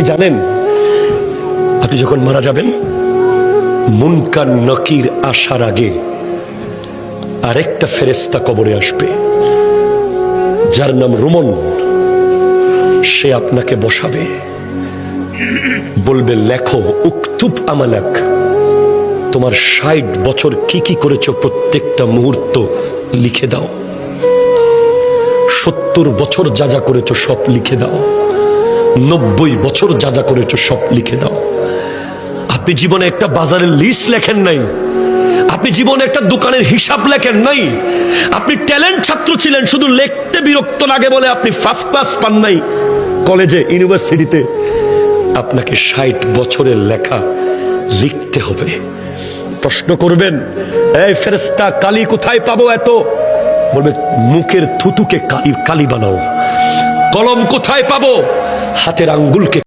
জানেন আপনি যখন মারা যাবেন মুনকার নকির আসার আগে আরেকটা ফেরেশতা কবরে আসবে যার নাম রুমন। সে আপনাকে বসাবে, বলবে লেখো উকতুব আমালাক, তোমার ৬০ বছর কি কি করেছো প্রত্যেকটা মুহূর্ত লিখে দাও। ৭০ বছর যা যা করেছো সব লিখে দাও। ৯০ বছর যা যা করেছো সব লিখে দাও। আপনি জীবনে একটা বাজারের লিস্ট লেখেন নাই, আপনি জীবনে একটা দোকানের হিসাব লেখেন নাই, আপনি ট্যালেন্ট ছাত্র ছিলেন, শুধু লিখতে বিরক্ত লাগে বলে আপনি ফার্স্ট ক্লাস পান নাই কলেজে ইউনিভার্সিটিতে। আপনাকে ৬০ বছরের লেখা লিখতে হবে। প্রশ্ন করবেন, এই ফেরেশতা কালি কোথায় পাবো এত? বলবে মুখের থুতুকে কালি বানাও। কলম কোথায় পাবো? হাতের আঙ্গুলকে